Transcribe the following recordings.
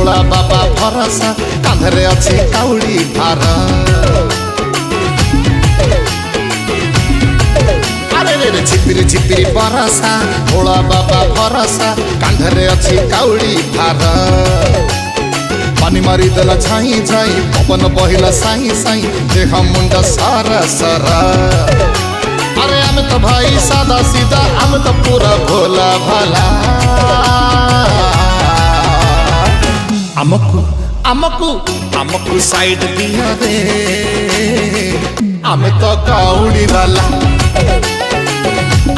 भोला बाबा भरोसा कांधरे अच्छी काउड़ी भार झिपिरी झिपिरी बरसा भोला बाबा भरोसा कांधरे अच्छी काउड़ी भार पानी मारी देला छाई छाई पवन बहिला साई साई देह मुंड सारा सारा अरे आम तो भाई सादा सीधा आम तो पूरा भोला भाला आमकु आमकु आमकु साइड दिया रे आम तो काउड़ी वाला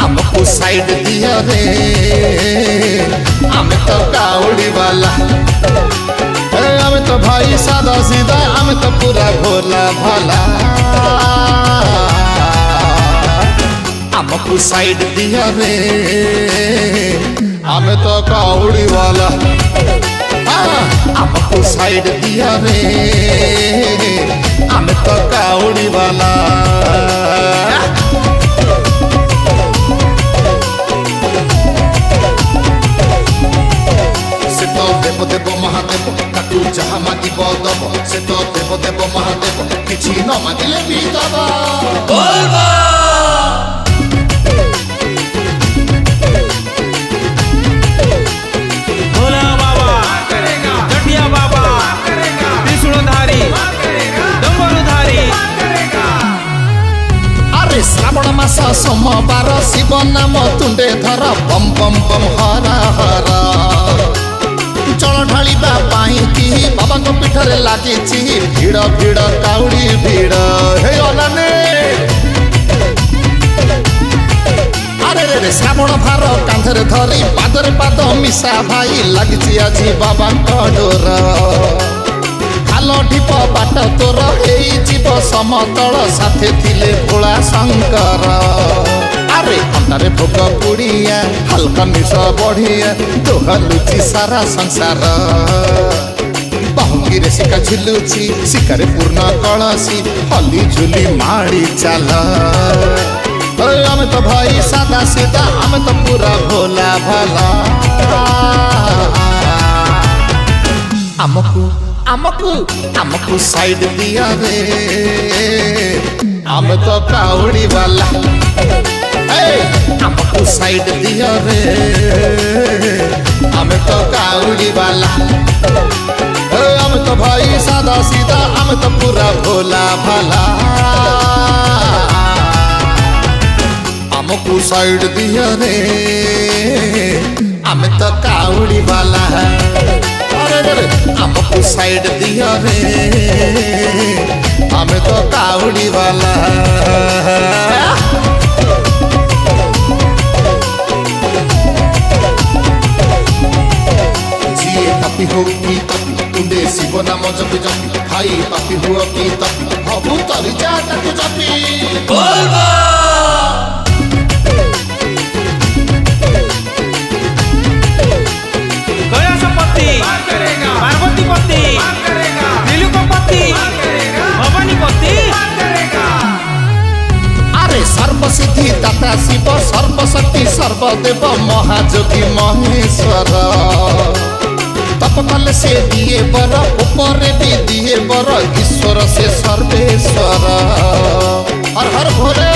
आमकु साइड दिया रे आम तो काउड़ी वाला आम तो भाई सादा सीधा आम तो पूरा भोला भाला आमकु साइड दिया रे आम तो काउड़ी वाला आमकु साइड दिया रे आम तो काउड़ी वाला से तो देव देव महादेव ताकू जहाँ मागिब दब से तो देव देव महादेव किछि न मागिले भी दब श्रावण मास सोमवार शिव नाम तुंडे धर बम बम बम हरा हरा जल ढालिबा कि बाबा पीठरे लगी भिड़ भिड़ काउड़ी भिड़ हे अनाने अरे रे श्रावण भार कांधरे धरी पादरे पाद मिशा भाई लगी आज बाबा डोर खाल ढीप बाट तोर जीव समतल साथे थिले भोला शंकर अरे अंधारे भोग पुड़िया हल्का निश बढ़िया दोहलुची सारा संसार बाहुंगी रे शिका झुलुची शिकारे पूर्ण कलसी हली झुली माड़ी चाल आम तो भाई सादा सीधा आम तो पूरा भोला भाला आमकु आमकु आमकु साइड दिया रे आम तो काउड़ी वाला आमकु साइड दिया रे आम तो काउड़ी वाला आम तो भाई सादा सीधा आम तो पूरा भोला भाला आमकु साइड दिया रे आम तो काउड़ी वाला आमकु साइड दिया रे हमें तो काउड़ी वाला जिए पापी हो की पापी तुंडे शिव नाम जपी जपी खाई पापी हो की तपी हबू तरी जा ताकू जपी बोलबा पार्वती पति नीलुकपति भवानी पति अरे सर्वसिद्धि दाता शिव सर्वशक्ति सर्वदेव महाजोगी महेश्वर तप कले से दिए बर ऊपर भी दिए बर ईश्वर से सर्वेश्वर हर हर भोले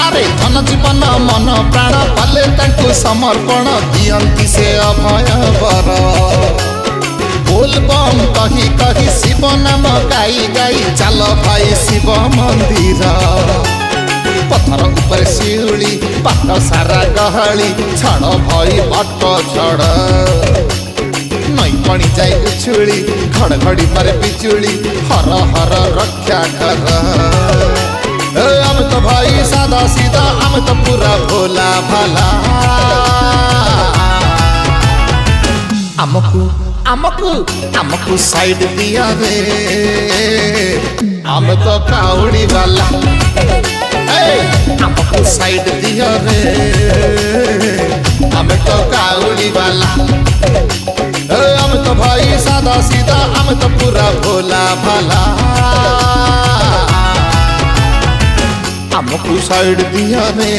अरे धन जीवन मन प्राण पाले तांकु समर्पण दियंती से अभय बर बोल बम कही कही शिव नाम गाई गाई चल भाई शिव मंदिर पत्थर ऊपर शिउली बाट सारा गहली छड़ भई बाट छड़ नई पणी जाए उछुली घड़घड़ी मारे बिजुली हर हर रक्षा कर आम तो भाई सादा सीधा आम तो पूरा भोला भाला आमकु आमकु आमकु साइड दिया रे आम तो काउड़ी वाला आमकु साइड दिया रे आम तो काउड़ी वाला आम तो भाई सादा सीधा आम तो पूरा भोला भाला आमकु साइड दिया रे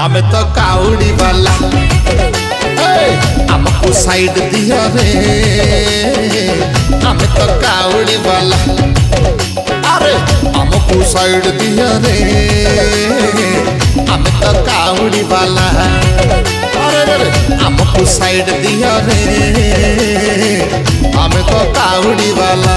आम तो काउड़ी वाला अरे हमको साइड दिया रे हमें तो कावड़ी वाला अरे हमको साइड दिया रे हमें तो कावड़ी वाला अरे रे हमको साइड दिया रे हमें तो कावड़ी वाला